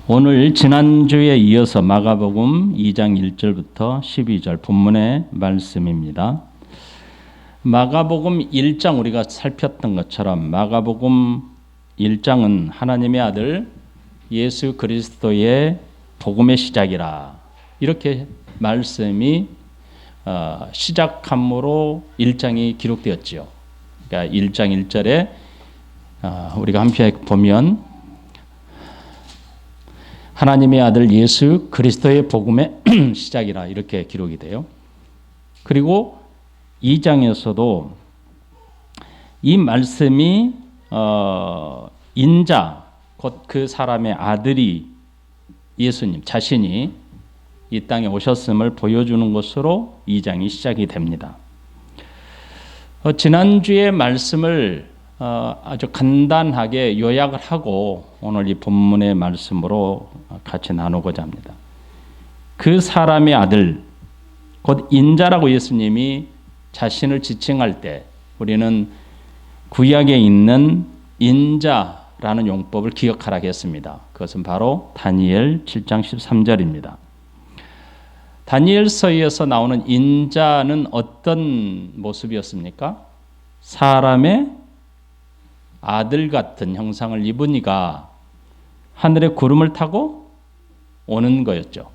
오늘 지난주에 이어서 마가복음 2장 1절부터 12절 본문의 말씀입니다. 마가복음 1장 우리가 살폈던 것처럼 마가복음 1장은 하나님의 아들 예수 그리스도의 복음의 시작이라, 이렇게 말씀이 시작함으로 1장이 기록되었지요. 그러니까 1장 1절에 우리가 함께 보면 하나님의 아들 예수 그리스도의 복음의 시작이라 이렇게 기록이 돼요. 그리고 2장에서도 이 말씀이 인자, 곧 그 사람의 아들이 예수님 자신이 이 땅에 오셨음을 보여주는 것으로 2장이 시작이 됩니다. 지난주의 말씀을 아주 간단하게 요약을 하고 오늘 이 본문의 말씀으로 같이 나누고자 합니다. 그 사람의 아들, 곧 인자라고 예수님이 자신을 지칭할 때 우리는 구약에 있는 인자라는 용법을 기억하라고 했습니다. 그것은 바로 다니엘 7장 13절입니다. 다니엘서에서 나오는 인자는 어떤 모습이었습니까? 사람의 아들 같은 형상을 입은 이가 하늘의 구름을 타고 오는 거였죠.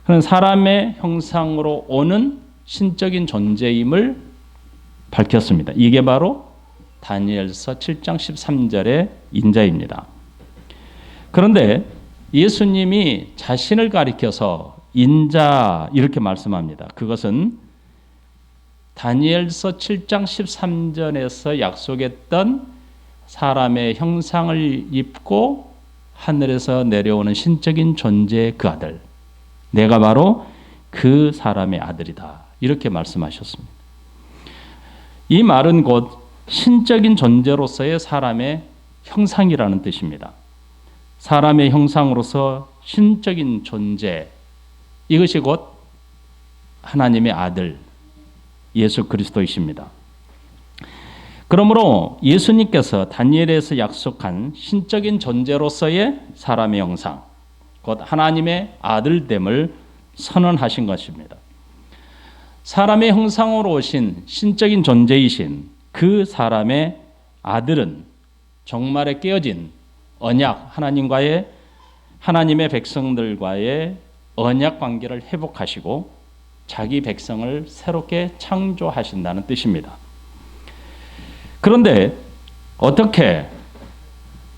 그런 사람의 형상으로 오는 신적인 존재임을 밝혔습니다. 이게 바로 다니엘서 7장 13절의 인자입니다. 그런데 예수님이 자신을 가리켜서 인자 이렇게 말씀합니다. 그것은 다니엘서 7장 13절에서 약속했던 사람의 형상을 입고 하늘에서 내려오는 신적인 존재의 그 아들, 내가 바로 그 사람의 아들이다, 이렇게 말씀하셨습니다. 이 말은 곧 신적인 존재로서의 사람의 형상이라는 뜻입니다. 사람의 형상으로서 신적인 존재, 이것이 곧 하나님의 아들 예수 그리스도이십니다. 그러므로 예수님께서 다니엘에서 약속한 신적인 존재로서의 사람의 형상, 곧 하나님의 아들됨을 선언하신 것입니다. 사람의 형상으로 오신 신적인 존재이신 그 사람의 아들은 종말에 깨어진 언약, 하나님의 백성들과의 언약 관계를 회복하시고 자기 백성을 새롭게 창조하신다는 뜻입니다. 그런데 어떻게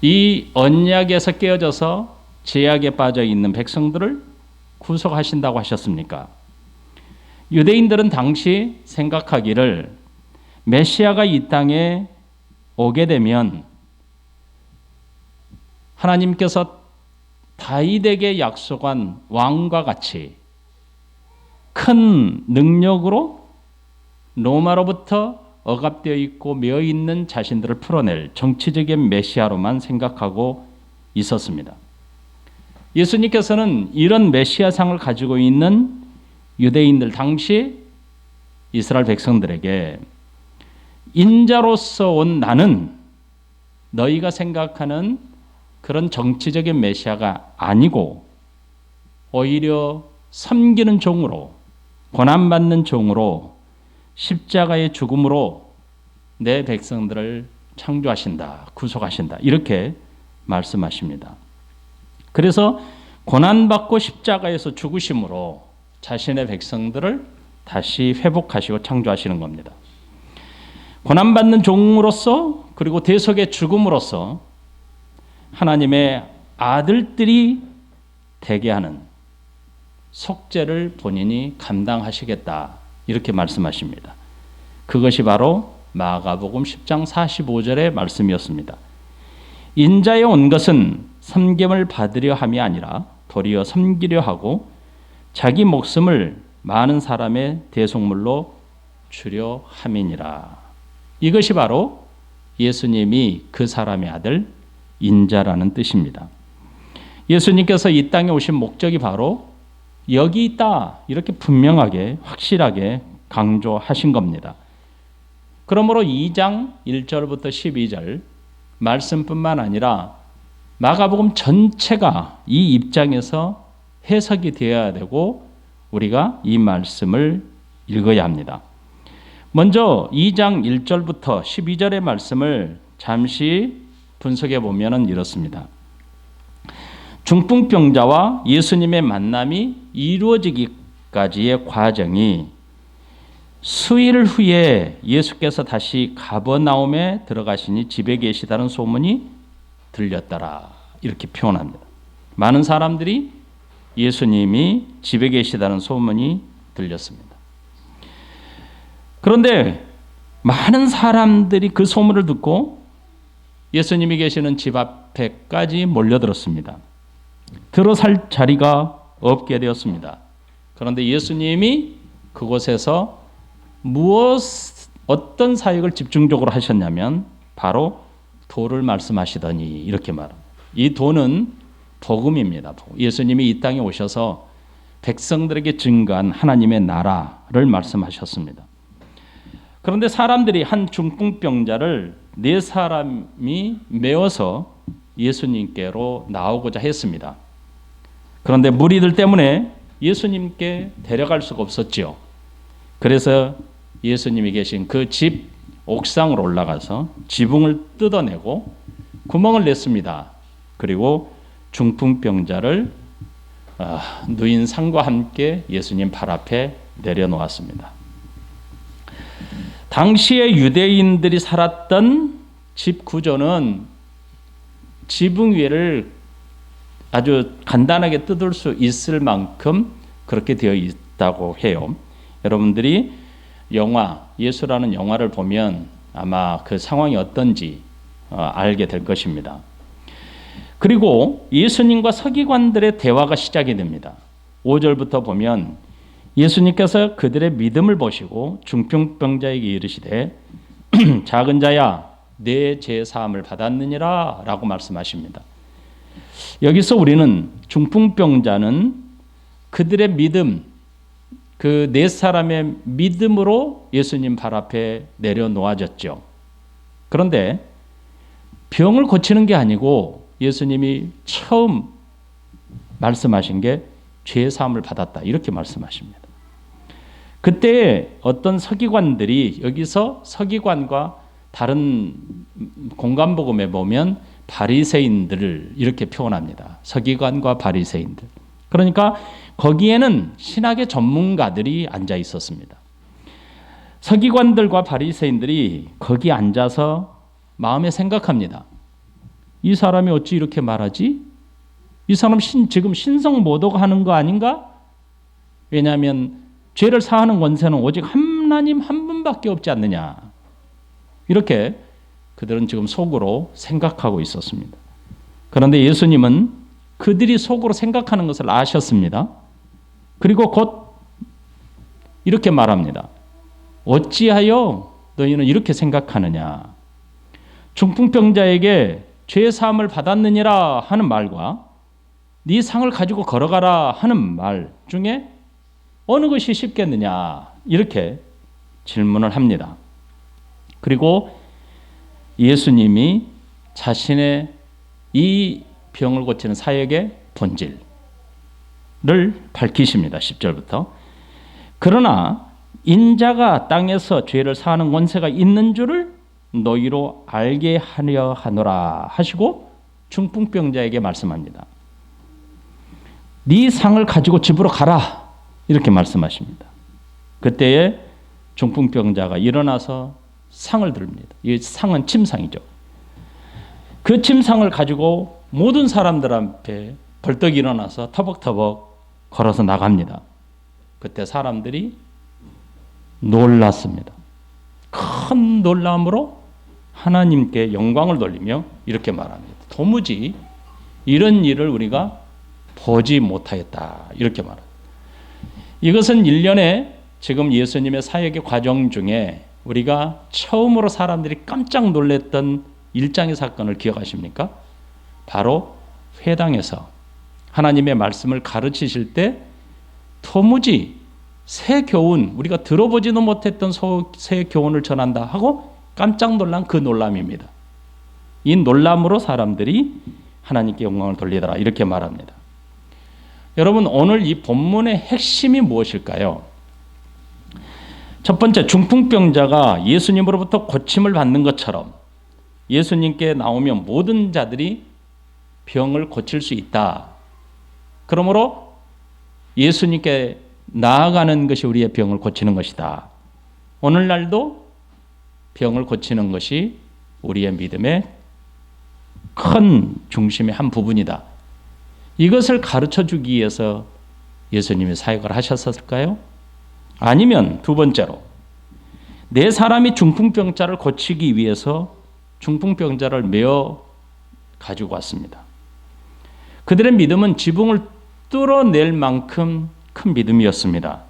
이 언약에서 깨어져서 죄악에 빠져 있는 백성들을 구속하신다고 하셨습니까? 유대인들은 당시 생각하기를 메시아가 이 땅에 오게 되면 하나님께서 다윗에게 약속한 왕과 같이 큰 능력으로 로마로부터 억압되어 있고 매여 있는 자신들을 풀어낼 정치적인 메시아로만 생각하고 있었습니다. 예수님께서는 이런 메시아상을 가지고 있는 유대인들, 당시 이스라엘 백성들에게 인자로서 온 나는 너희가 생각하는 그런 정치적인 메시아가 아니고 오히려 섬기는 종으로, 고난받는 종으로 십자가의 죽음으로 내 백성들을 창조하신다, 구속하신다, 이렇게 말씀하십니다. 그래서 고난받고 십자가에서 죽으심으로 자신의 백성들을 다시 회복하시고 창조하시는 겁니다. 고난받는 종으로서, 그리고 대속의 죽음으로써 하나님의 아들들이 되게 하는 속죄를 본인이 감당하시겠다, 이렇게 말씀하십니다. 그것이 바로 마가복음 10장 45절의 말씀이었습니다. 인자에 온 것은 섬김을 받으려 함이 아니라 도리어 섬기려 하고 자기 목숨을 많은 사람의 대속물로 주려 함이니라. 이것이 바로 예수님이 그 사람의 아들 인자라는 뜻입니다. 예수님께서 이 땅에 오신 목적이 바로 여기 있다, 이렇게 분명하게 확실하게 강조하신 겁니다. 그러므로 2장 1절부터 12절 말씀뿐만 아니라 마가복음 전체가 이 입장에서 해석이 되어야 되고 우리가 이 말씀을 읽어야 합니다. 먼저 2장 1절부터 12절의 말씀을 잠시 분석해 보면 이렇습니다. 중풍병자와 예수님의 만남이 이루어지기까지의 과정이 수일 후에 예수께서 다시 가버나움에 들어가시니 집에 계시다는 소문이 들렸더라. 이렇게 표현합니다. 많은 사람들이 예수님이 집에 계시다는 소문이 들렸습니다. 그런데 많은 사람들이 그 소문을 듣고 예수님이 계시는 집 앞에까지 몰려들었습니다. 들어설 자리가 없게 되었습니다. 그런데 예수님이 그곳에서 어떤 사역을 집중적으로 하셨냐면 바로 도를 말씀하시더니 이렇게 말합니다. 이 도는 복음입니다. 예수님이 이 땅에 오셔서 백성들에게 증거한 하나님의 나라를 말씀하셨습니다. 그런데 사람들이 한 중풍병자를 4사람이 메워서 예수님께로 나오고자 했습니다. 그런데 무리들 때문에 예수님께 데려갈 수가 없었지요. 그래서 예수님이 계신 그 집 옥상으로 올라가서 지붕을 뜯어내고 구멍을 냈습니다. 그리고 중풍병자를 누인 상과 함께 예수님 발 앞에 내려놓았습니다. 당시에 유대인들이 살았던 집 구조는 지붕 위를 아주 간단하게 뜯을 수 있을 만큼 그렇게 되어 있다고 해요. 여러분들이 예수라는 영화를 보면 아마 그 상황이 어떤지 알게 될 것입니다. 그리고 예수님과 서기관들의 대화가 시작이 됩니다. 5절부터 보면 예수님께서 그들의 믿음을 보시고 중풍병자에게 이르시되 작은 자야 내 죄 사함을 받았느니라 라고 말씀하십니다. 여기서 우리는 중풍병자는 그들의 믿음, 그 4사람의 믿음으로 예수님 발 앞에 내려놓아졌죠. 그런데 병을 고치는 게 아니고 예수님이 처음 말씀하신 게 죄 사함을 받았다 이렇게 말씀하십니다. 그때 어떤 서기관들이 여기서 서기관과 다른 공간복음에 보면 바리새인들을 이렇게 표현합니다. 서기관과 바리새인들. 그러니까 거기에는 신학의 전문가들이 앉아 있었습니다. 서기관들과 바리새인들이 거기 앉아서 마음에 생각합니다. 이 사람이 어찌 이렇게 말하지? 이 사람 지금 신성모독 하는 거 아닌가? 왜냐하면 죄를 사하는 권세는 오직 하나님 한 분밖에 없지 않느냐. 이렇게 그들은 지금 속으로 생각하고 있었습니다. 그런데 예수님은 그들이 속으로 생각하는 것을 아셨습니다. 그리고 곧 이렇게 말합니다. 어찌하여 너희는 이렇게 생각하느냐. 중풍병자에게 죄 사함을 받았느니라 하는 말과 네 상을 가지고 걸어가라 하는 말 중에 어느 것이 쉽겠느냐 이렇게 질문을 합니다. 그리고 예수님이 자신의 이 병을 고치는 사역의 본질을 밝히십니다. 10절부터. 그러나 인자가 땅에서 죄를 사하는 권세가 있는 줄을 너희로 알게 하려 하노라 하시고 중풍병자에게 말씀합니다. 네 상을 가지고 집으로 가라 이렇게 말씀하십니다. 그때에 중풍병자가 일어나서 상을 듭니다. 이 상은 침상이죠. 그 침상을 가지고 모든 사람들 앞에 벌떡 일어나서 터벅터벅 걸어서 나갑니다. 그때 사람들이 놀랐습니다. 큰 놀람으로 하나님께 영광을 돌리며 이렇게 말합니다. 도무지 이런 일을 우리가 보지 못하였다. 이렇게 말합니다. 이것은 1년에 지금 예수님의 사역의 과정 중에 우리가 처음으로 사람들이 깜짝 놀랐던 일장의 사건을 기억하십니까? 바로 회당에서 하나님의 말씀을 가르치실 때 도무지 새 교훈, 우리가 들어보지도 못했던 새 교훈을 전한다 하고 깜짝 놀란 그 놀람입니다. 이 놀람으로 사람들이 하나님께 영광을 돌리더라 이렇게 말합니다. 여러분, 오늘 이 본문의 핵심이 무엇일까요? 첫 번째, 중풍병자가 예수님으로부터 고침을 받는 것처럼 예수님께 나오면 모든 자들이 병을 고칠 수 있다. 그러므로 예수님께 나아가는 것이 우리의 병을 고치는 것이다. 오늘날도 병을 고치는 것이 우리의 믿음의 큰 중심의 한 부분이다. 이것을 가르쳐주기 위해서 예수님이 사역을 하셨을까요? 아니면 두 번째로, 네 사람이 중풍병자를 고치기 위해서 중풍병자를 메어 가지고 왔습니다. 그들의 믿음은 지붕을 뚫어낼 만큼 큰 믿음이었습니다.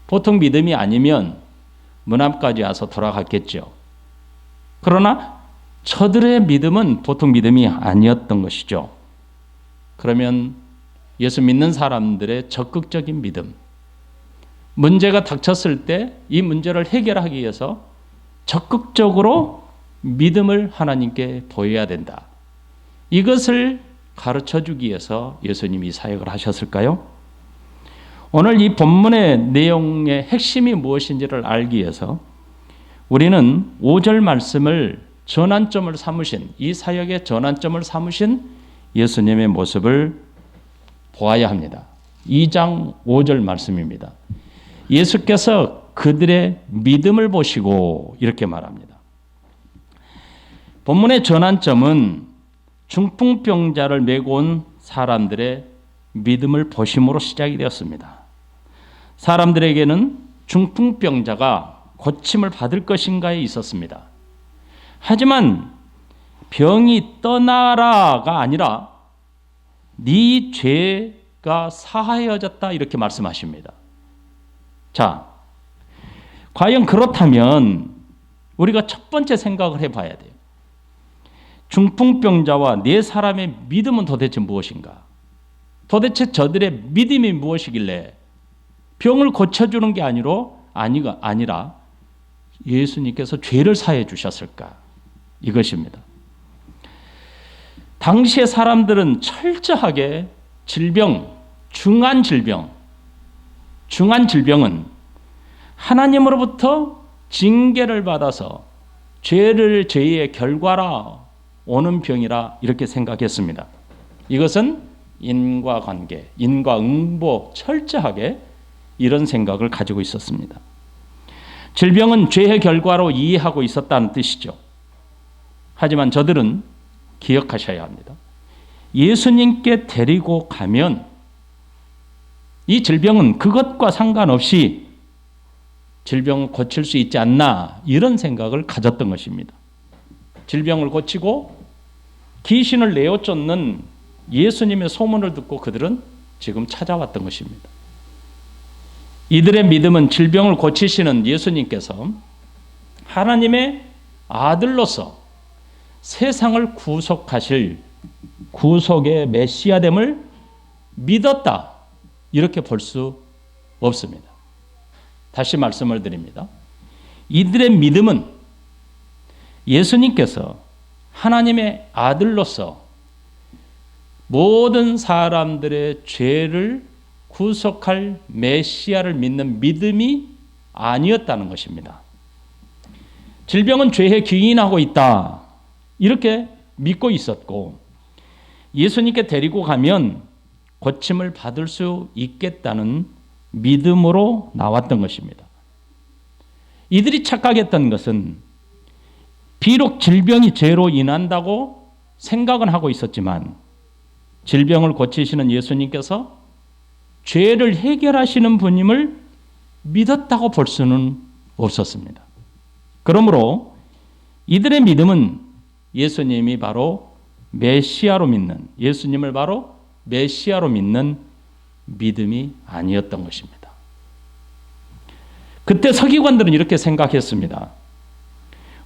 보통 믿음이 아니면 문 앞까지 와서 돌아갔겠죠. 그러나 저들의 믿음은 보통 믿음이 아니었던 것이죠. 그러면 예수 믿는 사람들의 적극적인 믿음, 문제가 닥쳤을 때 이 문제를 해결하기 위해서 적극적으로 믿음을 하나님께 보여야 된다. 이것을 가르쳐주기 위해서 예수님이 사역을 하셨을까요? 오늘 이 본문의 내용의 핵심이 무엇인지를 알기 위해서 우리는 5절 말씀을 전환점을 삼으신, 이 사역의 전환점을 삼으신 예수님의 모습을 보아야 합니다. 2장 5절 말씀입니다. 예수께서 그들의 믿음을 보시고 이렇게 말합니다. 본문의 전환점은 중풍병자를 메고 온 사람들의 믿음을 보심으로 시작이 되었습니다. 사람들에게는 중풍병자가 고침을 받을 것인가에 있었습니다. 하지만 병이 떠나라가 아니라 네 죄가 사하여졌다 이렇게 말씀하십니다. 자, 과연 그렇다면 우리가 첫 번째 생각을 해봐야 돼요. 중풍병자와 네 사람의 믿음은 도대체 무엇인가? 도대체 저들의 믿음이 무엇이길래 병을 고쳐주는 게 아니라 예수님께서 죄를 사해 주셨을까? 이것입니다. 당시의 사람들은 철저하게 중한 질병은 하나님으로부터 징계를 받아서 죄의 결과라 오는 병이라 이렇게 생각했습니다. 이것은 인과관계, 인과응보 철저하게 이런 생각을 가지고 있었습니다. 질병은 죄의 결과로 이해하고 있었다는 뜻이죠. 하지만 저들은 기억하셔야 합니다. 예수님께 데리고 가면 이 질병은 그것과 상관없이 질병을 고칠 수 있지 않나 이런 생각을 가졌던 것입니다. 질병을 고치고 귀신을 내어 쫓는 예수님의 소문을 듣고 그들은 지금 찾아왔던 것입니다. 이들의 믿음은 질병을 고치시는 예수님께서 하나님의 아들로서 세상을 구속하실 구속의 메시아됨을 믿었다. 이렇게 볼 수 없습니다. 다시 말씀을 드립니다. 이들의 믿음은 예수님께서 하나님의 아들로서 모든 사람들의 죄를 구속할 메시아를 믿는 믿음이 아니었다는 것입니다. 질병은 죄에 기인하고 있다. 이렇게 믿고 있었고 예수님께 데리고 가면 고침을 받을 수 있겠다는 믿음으로 나왔던 것입니다. 이들이 착각했던 것은 비록 질병이 죄로 인한다고 생각은 하고 있었지만 질병을 고치시는 예수님께서 죄를 해결하시는 분임을 믿었다고 볼 수는 없었습니다. 그러므로 이들의 믿음은 예수님이 바로 메시아로 믿는, 예수님을 바로 메시아로 믿는 믿음이 아니었던 것입니다. 그때 서기관들은 이렇게 생각했습니다.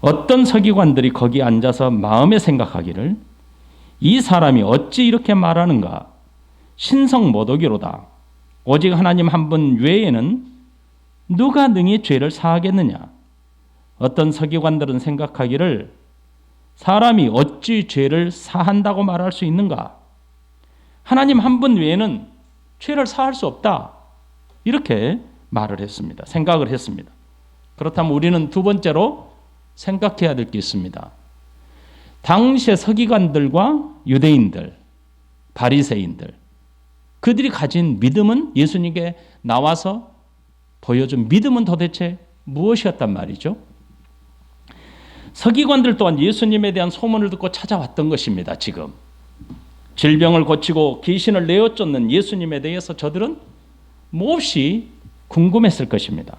어떤 서기관들이 거기 앉아서 마음에 생각하기를 이 사람이 어찌 이렇게 말하는가? 신성 모독이로다. 오직 하나님 한 분 외에는 누가 능히 죄를 사하겠느냐? 어떤 서기관들은 생각하기를 사람이 어찌 죄를 사한다고 말할 수 있는가? 하나님 한 분 외에는 죄를 사할 수 없다. 이렇게 말을 했습니다. 생각을 했습니다. 그렇다면 우리는 두 번째로 생각해야 될 게 있습니다. 당시의 서기관들과 유대인들, 바리새인들, 그들이 가진 믿음은, 예수님께 나와서 보여준 믿음은 도대체 무엇이었단 말이죠? 서기관들 또한 예수님에 대한 소문을 듣고 찾아왔던 것입니다. 지금 질병을 고치고 귀신을 내어쫓는 예수님에 대해서 저들은 몹시 궁금했을 것입니다.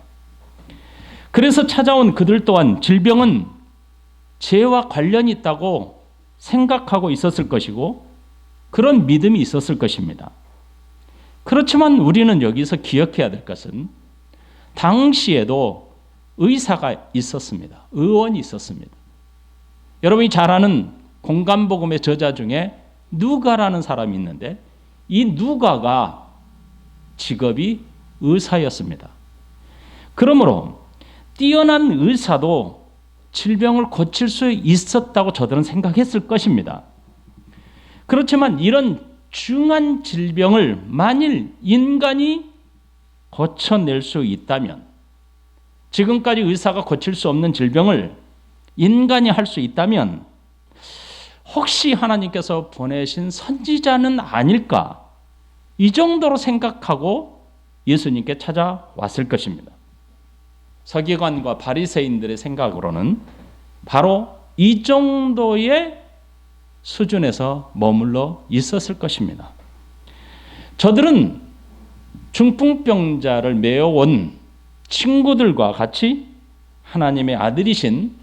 그래서 찾아온 그들 또한 질병은 죄와 관련이 있다고 생각하고 있었을 것이고 그런 믿음이 있었을 것입니다. 그렇지만 우리는 여기서 기억해야 될 것은 당시에도 의사가 있었습니다. 의원이 있었습니다. 여러분이 잘 아는 공간복음의 저자 중에 누가라는 사람이 있는데 이 누가가 직업이 의사였습니다. 그러므로 뛰어난 의사도 질병을 고칠 수 있었다고 저들은 생각했을 것입니다. 그렇지만 이런 중한 질병을 만일 인간이 고쳐낼 수 있다면, 지금까지 의사가 고칠 수 없는 질병을 인간이 할 수 있다면 혹시 하나님께서 보내신 선지자는 아닐까, 이 정도로 생각하고 예수님께 찾아왔을 것입니다. 서기관과 바리새인들의 생각으로는 바로 이 정도의 수준에서 머물러 있었을 것입니다. 저들은 중풍병자를 메어온 친구들과 같이 하나님의 아들이신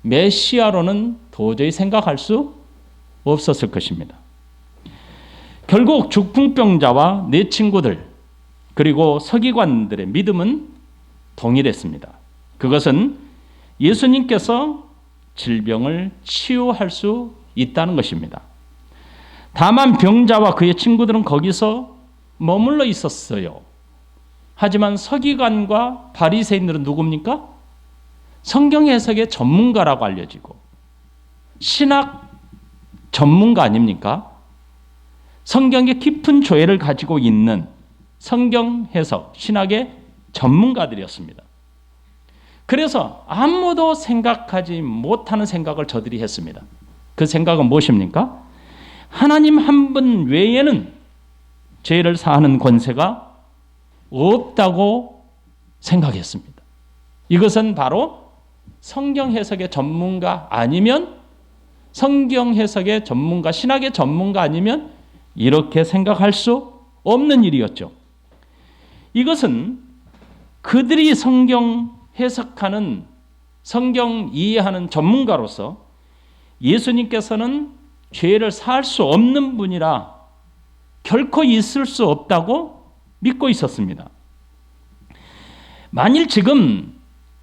메시아로는 도저히 생각할 수 없었을 것입니다. 결국 중풍병자와 내 친구들 그리고 서기관들의 믿음은 동일했습니다. 그것은 예수님께서 질병을 치유할 수 있다는 것입니다. 다만 병자와 그의 친구들은 거기서 머물러 있었어요. 하지만 서기관과 바리새인들은 누굽니까? 성경 해석의 전문가라고 알려지고 신학 전문가 아닙니까? 성경의 깊은 조예를 가지고 있는 성경 해석, 신학의 전문가들이었습니다. 그래서 아무도 생각하지 못하는 생각을 저들이 했습니다. 그 생각은 무엇입니까? 하나님 한 분 외에는 죄를 사하는 권세가 없다고 생각했습니다. 이것은 바로 성경 해석의 전문가 아니면, 성경 해석의 전문가, 신학의 전문가 아니면 이렇게 생각할 수 없는 일이었죠. 이것은 그들이 성경 해석하는, 성경 이해하는 전문가로서 예수님께서는 죄를 사할 수 없는 분이라 결코 있을 수 없다고 믿고 있었습니다. 만일 지금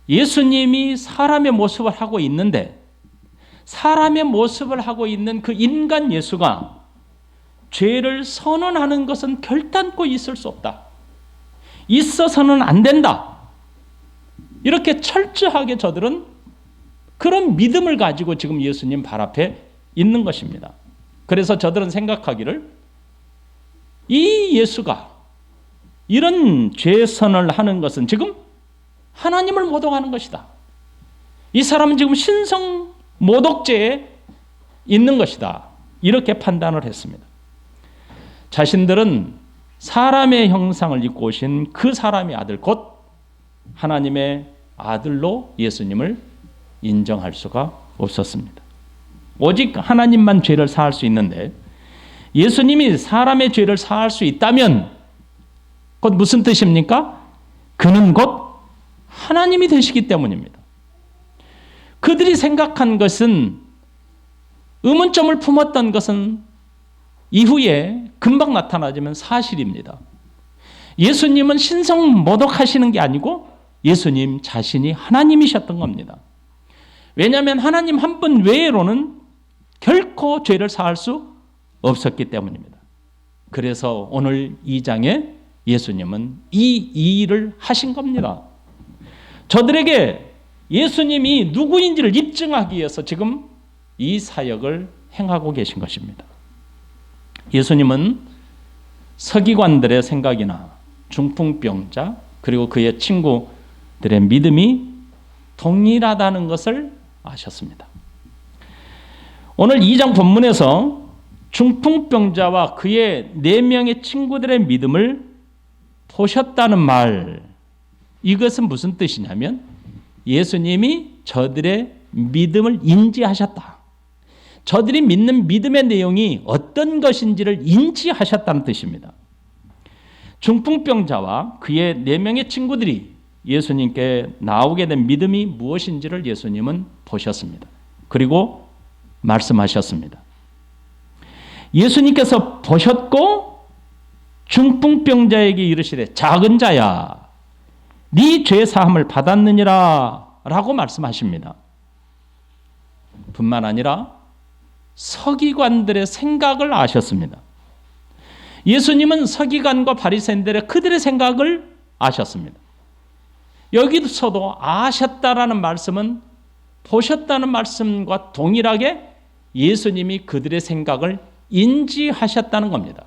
예수님이 사람의 모습을 하고 있는데, 사람의 모습을 하고 있는 그 인간 예수가 죄를 선언하는 것은 결단코 있을 수 없다. 있어서는 안 된다. 이렇게 철저하게 저들은 그런 믿음을 가지고 지금 예수님 발 앞에 있는 것입니다. 그래서 저들은 생각하기를 이 예수가 이런 죄선을 하는 것은 지금 하나님을 모독하는 것이다. 이 사람은 지금 신성 모독죄에 있는 것이다. 이렇게 판단을 했습니다. 자신들은 사람의 형상을 입고 오신 그 사람의 아들, 곧 하나님의 아들로 예수님을 인정할 수가 없었습니다. 오직 하나님만 죄를 사할 수 있는데, 예수님이 사람의 죄를 사할 수 있다면 곧 무슨 뜻입니까? 그는 곧 하나님이 되시기 때문입니다. 그들이 생각한 것은, 의문점을 품었던 것은 이후에 금방 나타나지만 사실입니다. 예수님은 신성 모독하시는 게 아니고 예수님 자신이 하나님이셨던 겁니다. 왜냐하면 하나님 한 분 외로는 결코 죄를 사할 수 없었기 때문입니다. 그래서 오늘 2장에 예수님은 이 일을 하신 겁니다. 저들에게 예수님이 누구인지를 입증하기 위해서 지금 이 사역을 행하고 계신 것입니다. 예수님은 서기관들의 생각이나 중풍병자 그리고 그의 친구들의 믿음이 동일하다는 것을 아셨습니다. 오늘 2장 본문에서 중풍병자와 그의 4명의 친구들의 믿음을 보셨다는 말, 이것은 무슨 뜻이냐면 예수님이 저들의 믿음을 인지하셨다. 저들이 믿는 믿음의 내용이 어떤 것인지를 인지하셨다는 뜻입니다. 중풍병자와 그의 4명의 친구들이 예수님께 나오게 된 믿음이 무엇인지를 예수님은 보셨습니다. 그리고 말씀하셨습니다. 예수님께서 보셨고 중풍병자에게 이르시되 작은 자야 네 죄 사함을 받았느니라 라고 말씀하십니다. 뿐만 아니라 서기관들의 생각을 아셨습니다. 예수님은 서기관과 바리새인들의 그들의 생각을 아셨습니다. 여기서도 아셨다라는 말씀은 보셨다는 말씀과 동일하게 예수님이 그들의 생각을 인지하셨다는 겁니다.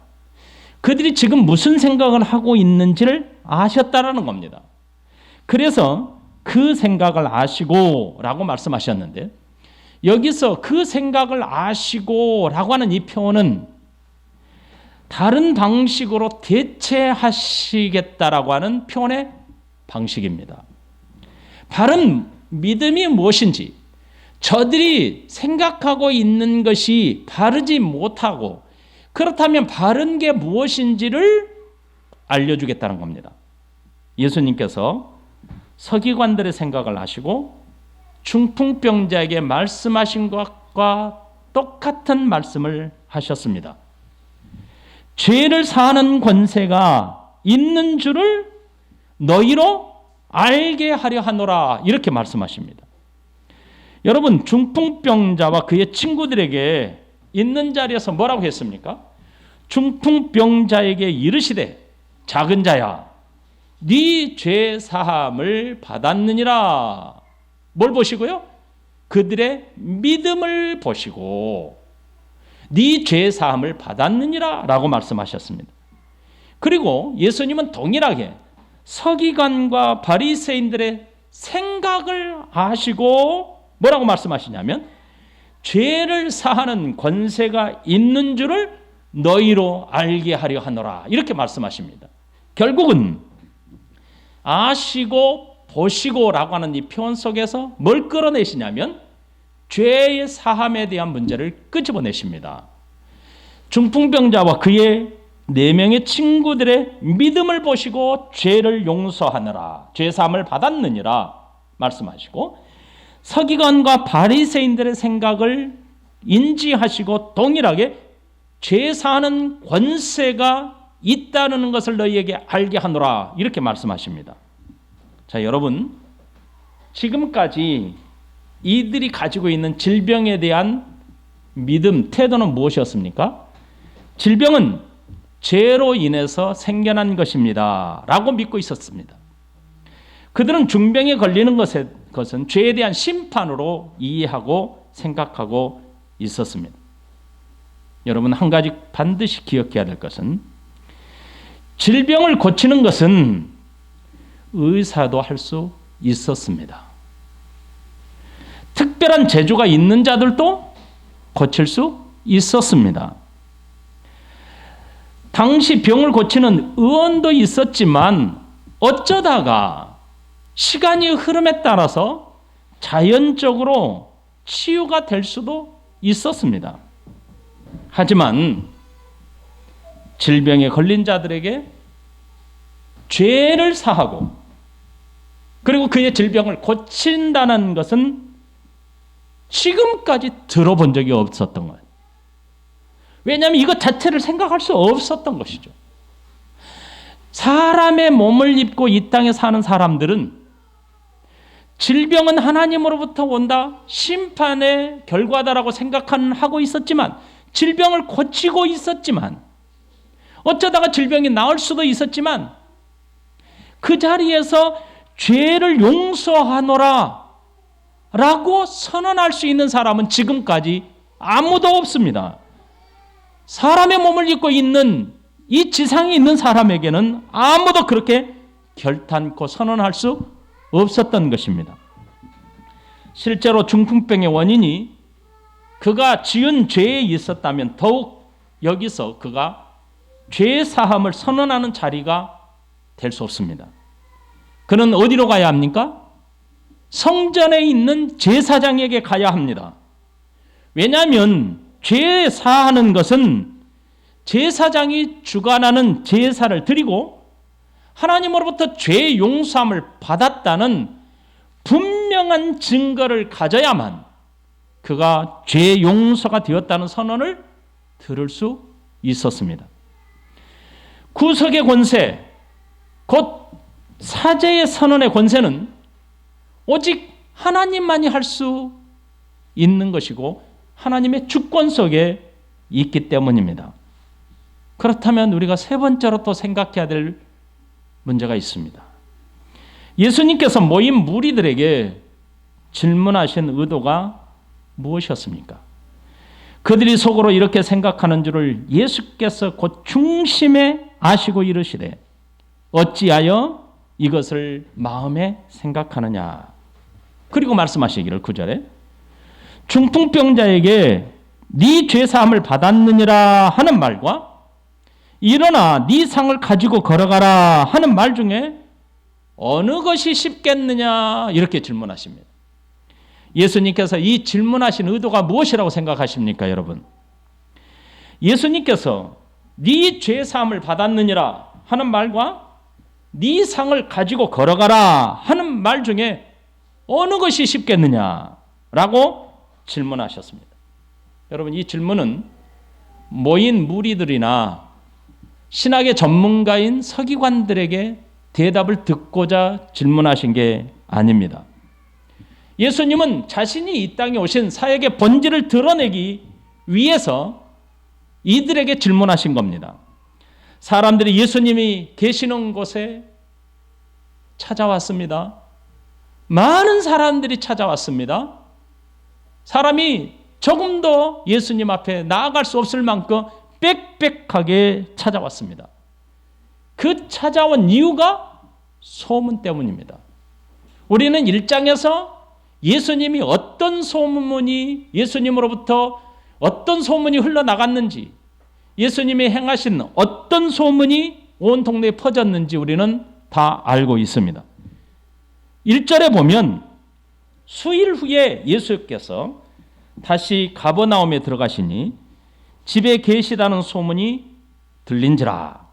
그들이 지금 무슨 생각을 하고 있는지를 아셨다라는 겁니다. 그래서 그 생각을 아시고 라고 말씀하셨는데 여기서 그 생각을 아시고 라고 하는 이 표현은 다른 방식으로 대체하시겠다라고 하는 표현의 방식입니다. 바른 믿음이 무엇인지 저들이 생각하고 있는 것이 바르지 못하고 그렇다면 바른 게 무엇인지를 알려주겠다는 겁니다. 예수님께서 서기관들의 생각을 아시고 중풍병자에게 말씀하신 것과 똑같은 말씀을 하셨습니다. 죄를 사하는 권세가 있는 줄을 너희로 알게 하려 하노라 이렇게 말씀하십니다. 여러분 중풍병자와 그의 친구들에게 있는 자리에서 뭐라고 했습니까? 중풍병자에게 이르시되 작은 자야 네 죄 사함을 받았느니라. 뭘 보시고요? 그들의 믿음을 보시고 네 죄 사함을 받았느니라 라고 말씀하셨습니다. 그리고 예수님은 동일하게 서기관과 바리새인들의 생각을 아시고 뭐라고 말씀하시냐면 죄를 사하는 권세가 있는 줄을 너희로 알게 하려 하노라 이렇게 말씀하십니다. 결국은 아시고 보시고라고 하는 이 표현 속에서 뭘 끌어내시냐면 죄의 사함에 대한 문제를 끄집어내십니다. 중풍병자와 그의 4명의 친구들의 믿음을 보시고 죄를 용서하느라 죄 사함을 받았느니라 말씀하시고 서기관과 바리새인들의 생각을 인지하시고 동일하게 죄 사하는 권세가 있다는 것을 너희에게 알게 하노라 이렇게 말씀하십니다. 자, 여러분 지금까지 이들이 가지고 있는 질병에 대한 믿음, 태도는 무엇이었습니까? 질병은 죄로 인해서 생겨난 것입니다 라고 믿고 있었습니다. 그들은 중병에 걸리는 것은 죄에 대한 심판으로 이해하고 생각하고 있었습니다. 여러분 한 가지 반드시 기억해야 될 것은 질병을 고치는 것은 의사도 할 수 있었습니다. 특별한 재주가 있는 자들도 고칠 수 있었습니다. 당시 병을 고치는 의원도 있었지만 어쩌다가 시간이 흐름에 따라서 자연적으로 치유가 될 수도 있었습니다. 하지만 질병에 걸린 자들에게 죄를 사하고 그리고 그의 질병을 고친다는 것은 지금까지 들어본 적이 없었던 거예요. 왜냐하면 이것 자체를 생각할 수 없었던 것이죠. 사람의 몸을 입고 이 땅에 사는 사람들은 질병은 하나님으로부터 온다, 심판의 결과다라고 생각하고 있었지만 질병을 고치고 있었지만 어쩌다가 질병이 나을 수도 있었지만 그 자리에서 죄를 용서하노라 라고 선언할 수 있는 사람은 지금까지 아무도 없습니다. 사람의 몸을 입고 있는 이 지상에 있는 사람에게는 아무도 그렇게 결단코 선언할 수 없었던 것입니다. 실제로 중풍병의 원인이 그가 지은 죄에 있었다면 더욱 여기서 그가 죄 사함을 선언하는 자리가 될 수 없습니다. 그는 어디로 가야 합니까? 성전에 있는 제사장에게 가야 합니다. 왜냐하면 죄 사하는 것은 제사장이 주관하는 제사를 드리고 하나님으로부터 죄 용서함을 받았다는 분명한 증거를 가져야만 그가 죄 용서가 되었다는 선언을 들을 수 있었습니다. 구속의 권세, 곧 사죄의 선언의 권세는 오직 하나님만이 할 수 있는 것이고 하나님의 주권 속에 있기 때문입니다. 그렇다면 우리가 세 번째로 또 생각해야 될 문제가 있습니다. 예수님께서 모인 무리들에게 질문하신 의도가 무엇이었습니까? 그들이 속으로 이렇게 생각하는 줄을 예수께서 곧 중심에 아시고 이르시되 어찌하여 이것을 마음에 생각하느냐. 그리고 말씀하시기를 9절에 중풍병자에게 네 죄사함을 받았느니라 하는 말과 일어나 네 상을 가지고 걸어가라 하는 말 중에 어느 것이 쉽겠느냐 이렇게 질문하십니다. 예수님께서 이 질문하신 의도가 무엇이라고 생각하십니까, 여러분? 예수님께서 네 죄사함을 받았느니라 하는 말과 네 상을 가지고 걸어가라 하는 말 중에 어느 것이 쉽겠느냐라고 질문하셨습니다. 여러분, 이 질문은 모인 무리들이나 신학의 전문가인 서기관들에게 대답을 듣고자 질문하신 게 아닙니다. 예수님은 자신이 이 땅에 오신 사역의 본질을 드러내기 위해서 이들에게 질문하신 겁니다. 사람들이 예수님이 계시는 곳에 찾아왔습니다. 많은 사람들이 찾아왔습니다. 사람이 조금 더 예수님 앞에 나아갈 수 없을 만큼 빽빽하게 찾아왔습니다. 그 찾아온 이유가 소문 때문입니다. 우리는 1장에서 예수님이 어떤 소문이 예수님으로부터 어떤 소문이 흘러나갔는지 예수님이 행하신 어떤 소문이 온 동네에 퍼졌는지 우리는 다 알고 있습니다. 1절에 보면 수일 후에 예수께서 다시 가버나움에 들어가시니 집에 계시다는 소문이 들린지라.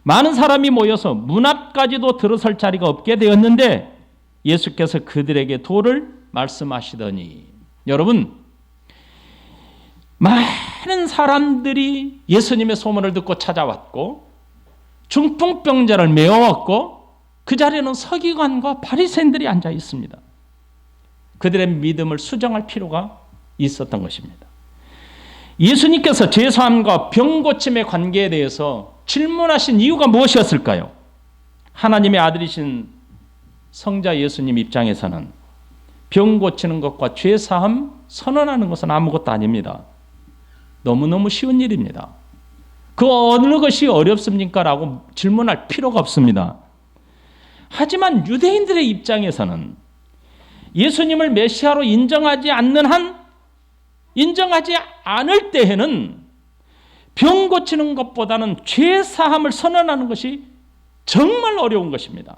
많은 사람이 모여서 문 앞까지도 들어설 자리가 없게 되었는데 예수께서 그들에게 도를 말씀하시더니, 여러분, 많은 사람들이 예수님의 소문을 듣고 찾아왔고 중풍병자를 메워왔고 그 자리에는 서기관과 바리새인들이 앉아 있습니다. 그들의 믿음을 수정할 필요가 있었던 것입니다. 예수님께서 죄사함과 병고침의 관계에 대해서 질문하신 이유가 무엇이었을까요? 하나님의 아들이신 성자 예수님 입장에서는 병 고치는 것과 죄사함 선언하는 것은 아무것도 아닙니다. 너무너무 쉬운 일입니다. 그 어느 것이 어렵습니까? 라고 질문할 필요가 없습니다. 하지만 유대인들의 입장에서는 예수님을 메시아로 인정하지 않을 때에는 병 고치는 것보다는 죄 사함을 선언하는 것이 정말 어려운 것입니다.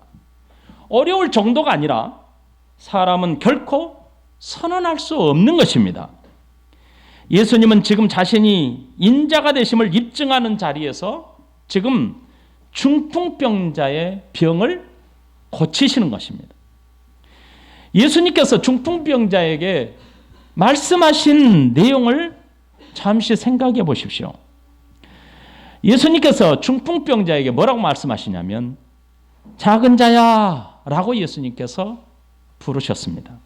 어려울 정도가 아니라 사람은 결코 선언할 수 없는 것입니다. 예수님은 지금 자신이 인자가 되심을 입증하는 자리에서 지금 중풍병자의 병을 고치시는 것입니다. 예수님께서 중풍병자에게 말씀하신 내용을 잠시 생각해 보십시오. 예수님께서 중풍병자에게 뭐라고 말씀하시냐면 작은 자야 라고 예수님께서 부르셨습니다.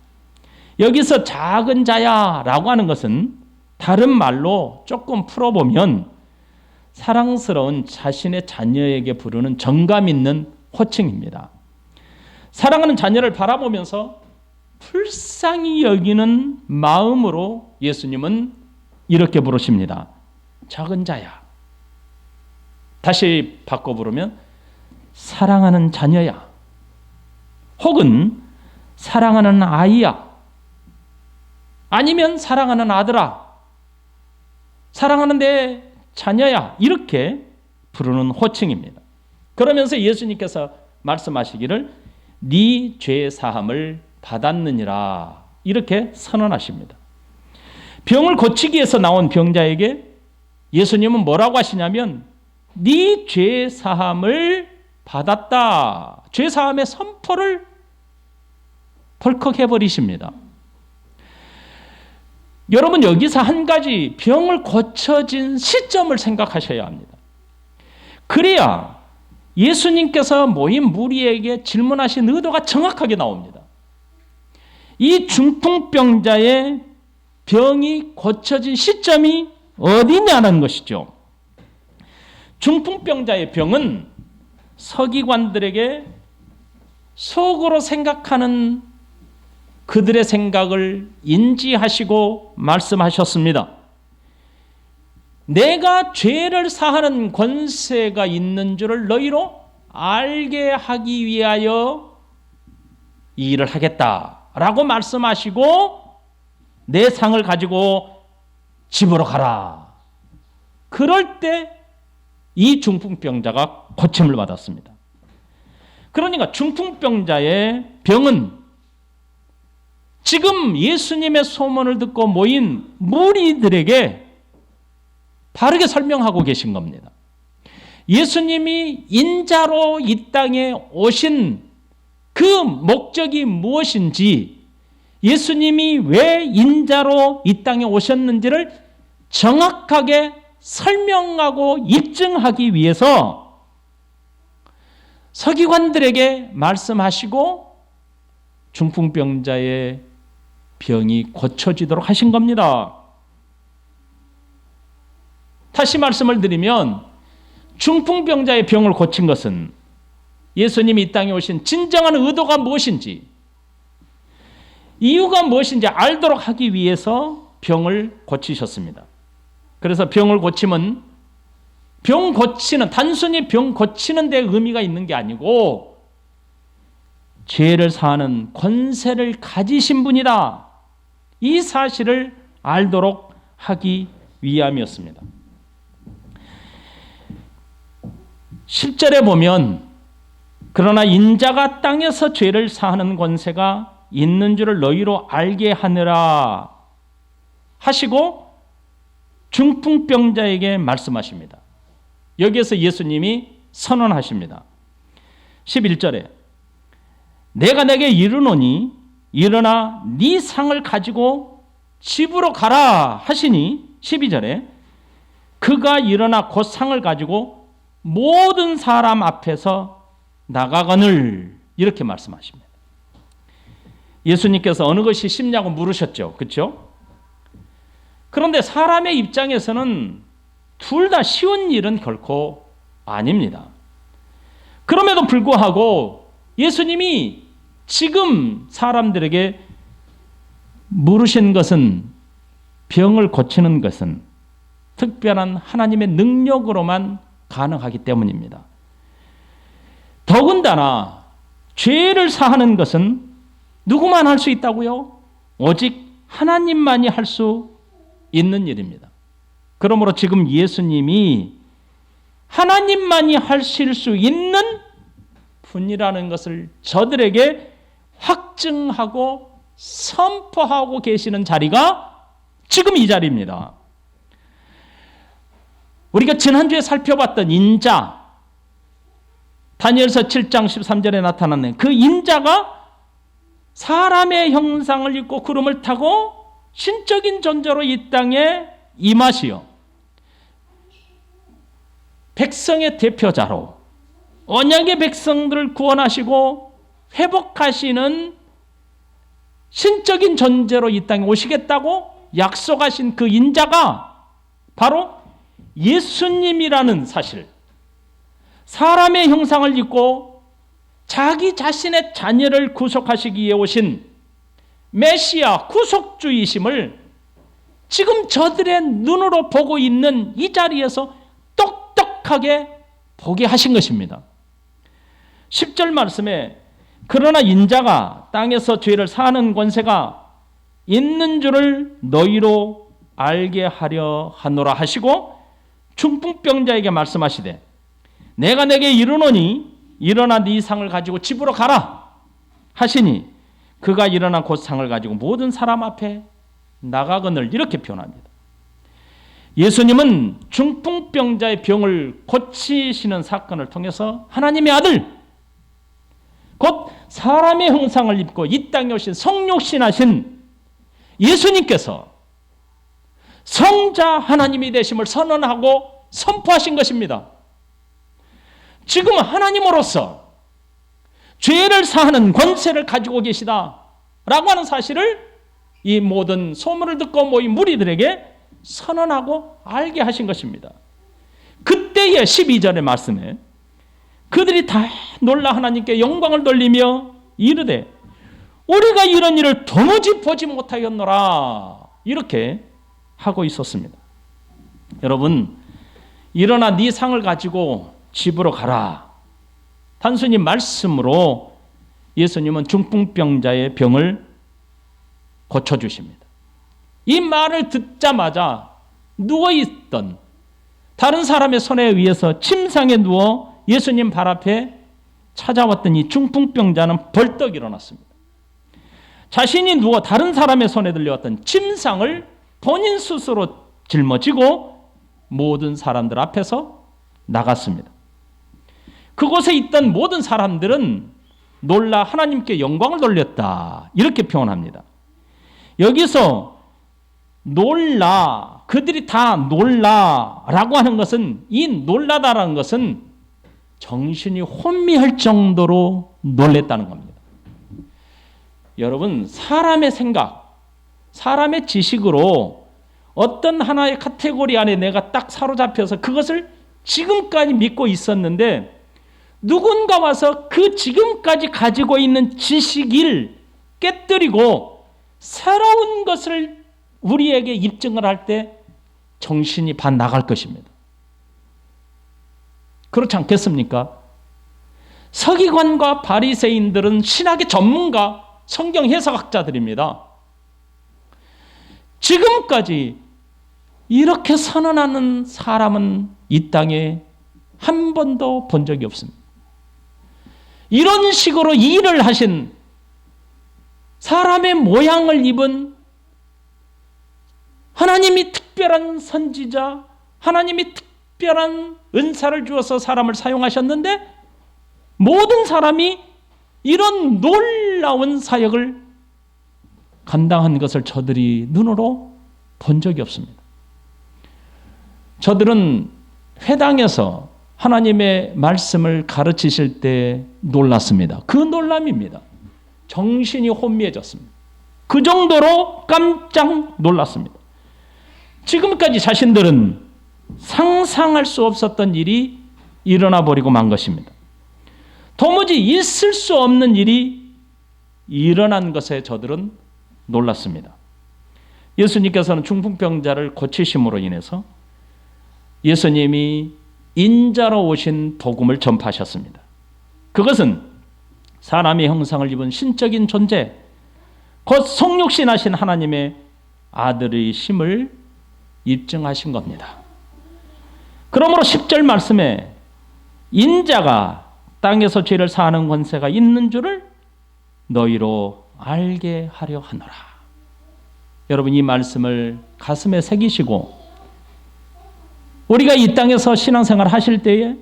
여기서 작은 자야 라고 하는 것은 다른 말로 조금 풀어보면 사랑스러운 자신의 자녀에게 부르는 정감 있는 호칭입니다. 사랑하는 자녀를 바라보면서 불쌍히 여기는 마음으로 예수님은 이렇게 부르십니다. 작은 자야. 다시 바꿔 부르면 사랑하는 자녀야. 혹은 사랑하는 아이야. 아니면 사랑하는 아들아. 사랑하는 내 자녀야. 이렇게 부르는 호칭입니다. 그러면서 예수님께서 말씀하시기를 네 죄 사함을 받았느니라. 이렇게 선언하십니다. 병을 고치기 위해서 나온 병자에게 예수님은 뭐라고 하시냐면 네 죄 사함을 받았다. 죄 사함의 선포를 덜컥 해버리십니다. 여러분 여기서 한 가지 병을 고쳐진 시점을 생각하셔야 합니다. 그래야 예수님께서 모인 무리에게 질문하신 의도가 정확하게 나옵니다. 이 중풍병자의 병이 고쳐진 시점이 어디냐는 것이죠. 중풍병자의 병은 서기관들에게 속으로 생각하는 그들의 생각을 인지하시고 말씀하셨습니다. 내가 죄를 사하는 권세가 있는 줄을 너희로 알게 하기 위하여 이 일을 하겠다라고 말씀하시고 내 상을 가지고 집으로 가라. 그럴 때 이 중풍병자가 고침을 받았습니다. 그러니까 중풍병자의 병은 지금 예수님의 소문을 듣고 모인 무리들에게 바르게 설명하고 계신 겁니다. 예수님이 인자로 이 땅에 오신 그 목적이 무엇인지, 예수님이 왜 인자로 이 땅에 오셨는지를 정확하게 설명하고 입증하기 위해서 서기관들에게 말씀하시고 중풍병자의 병이 고쳐지도록 하신 겁니다. 다시 말씀을 드리면 중풍병자의 병을 고친 것은 예수님이 이 땅에 오신 진정한 의도가 무엇인지, 이유가 무엇인지 알도록 하기 위해서 병을 고치셨습니다. 그래서 병을 고침은 단순히 병 고치는 데 의미가 있는 게 아니고 죄를 사하는 권세를 가지신 분이다. 이 사실을 알도록 하기 위함이었습니다. 10절에 보면 그러나 인자가 땅에서 죄를 사하는 권세가 있는 줄을 너희로 알게 하느라 하시고 중풍병자에게 말씀하십니다. 여기에서 예수님이 선언하십니다. 11절에 내가 내게 이르노니 일어나 네 상을 가지고 집으로 가라 하시니 12절에 그가 일어나 곧 상을 가지고 모든 사람 앞에서 나가거늘 이렇게 말씀하십니다. 예수님께서 어느 것이 쉽냐고 물으셨죠. 그렇죠? 그런데 사람의 입장에서는 둘 다 쉬운 일은 결코 아닙니다. 그럼에도 불구하고 예수님이 지금 사람들에게 물으신 것은, 병을 고치는 것은 특별한 하나님의 능력으로만 가능하기 때문입니다. 더군다나 죄를 사하는 것은 누구만 할 수 있다고요? 오직 하나님만이 할 수 있는 일입니다. 그러므로 지금 예수님이 하나님만이 하실 수 있는 분이라는 것을 저들에게 확증하고 선포하고 계시는 자리가 지금 이 자리입니다. 우리가 지난주에 살펴봤던 인자, 다니엘서 7장 13절에 나타나는 그 인자가 사람의 형상을 입고 구름을 타고 신적인 존재로 이 땅에 임하시어 백성의 대표자로 언약의 백성들을 구원하시고 회복하시는 신적인 존재로 이 땅에 오시겠다고 약속하신 그 인자가 바로 예수님이라는 사실, 사람의 형상을 입고 자기 자신의 자녀를 구속하시기 위해 오신 메시아 구속주이심을 지금 저들의 눈으로 보고 있는 이 자리에서 똑똑하게 보게 하신 것입니다. 10절 말씀에 그러나 인자가 땅에서 죄를 사하는 권세가 있는 줄을 너희로 알게 하려 하노라 하시고 중풍병자에게 말씀하시되 내가 내게 이르노니 일어나 네 상을 가지고 집으로 가라 하시니 그가 일어나 곧 상을 가지고 모든 사람 앞에 나가거늘 이렇게 표현합니다. 예수님은 중풍병자의 병을 고치시는 사건을 통해서 하나님의 아들 곧 사람의 형상을 입고 이 땅에 오신 성육신하신 예수님께서 성자 하나님이 되심을 선언하고 선포하신 것입니다. 지금 하나님으로서 죄를 사하는 권세를 가지고 계시다라고 하는 사실을 이 모든 소문을 듣고 모인 무리들에게 선언하고 알게 하신 것입니다. 그때의 12절의 말씀에 그들이 다 놀라 하나님께 영광을 돌리며 이르되 우리가 이런 일을 도무지 보지 못하였노라 이렇게 하고 있었습니다. 여러분, 일어나 네 상을 가지고 집으로 가라. 단순히 말씀으로 예수님은 중풍병자의 병을 고쳐주십니다. 이 말을 듣자마자 누워있던 다른 사람의 손에 의해서 침상에 누워 예수님 발 앞에 찾아왔던 이 중풍병자는 벌떡 일어났습니다. 자신이 누워 다른 사람의 손에 들려왔던 침상을 본인 스스로 짊어지고 모든 사람들 앞에서 나갔습니다. 그곳에 있던 모든 사람들은 놀라 하나님께 영광을 돌렸다 이렇게 표현합니다. 여기서 놀라, 그들이 다 놀라라고 하는 것은 이 놀라다라는 것은 정신이 혼미할 정도로 놀랬다는 겁니다. 여러분, 사람의 생각, 사람의 지식으로 어떤 하나의 카테고리 안에 내가 딱 사로잡혀서 그것을 지금까지 믿고 있었는데 누군가 와서 그 지금까지 가지고 있는 지식을 깨뜨리고 새로운 것을 우리에게 입증을 할 때 정신이 반 나갈 것입니다. 그렇지 않겠습니까? 서기관과 바리새인들은 신학의 전문가, 성경 해석학자들입니다. 지금까지 이렇게 선언하는 사람은 이 땅에 한 번도 본 적이 없습니다. 이런 식으로 일을 하신 사람의 모양을 입은 하나님이 특별한 선지자, 하나님이 특별한 은사를 주어서 사람을 사용하셨는데 모든 사람이 이런 놀라운 사역을 감당한 것을 저들이 눈으로 본 적이 없습니다. 저들은 회당에서 하나님의 말씀을 가르치실 때 놀랐습니다. 그 놀람입니다. 정신이 혼미해졌습니다. 그 정도로 깜짝 놀랐습니다. 지금까지 자신들은 상상할 수 없었던 일이 일어나 버리고 만 것입니다. 도무지 있을 수 없는 일이 일어난 것에 저들은 놀랐습니다. 예수님께서는 중풍병자를 고치심으로 인해서 예수님이 인자로 오신 복음을 전파하셨습니다. 그것은 사람의 형상을 입은 신적인 존재, 곧 성육신하신 하나님의 아들의 심을 입증하신 겁니다. 그러므로 10절 말씀에 인자가 땅에서 죄를 사하는 권세가 있는 줄을 너희로 알게 하려 하노라. 여러분, 이 말씀을 가슴에 새기시고 우리가 이 땅에서 신앙생활 하실 때에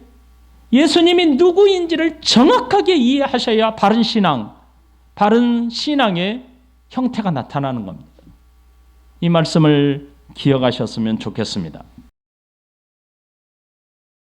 예수님이 누구인지를 정확하게 이해하셔야 바른 신앙, 바른 신앙의 형태가 나타나는 겁니다. 이 말씀을 기억하셨으면 좋겠습니다.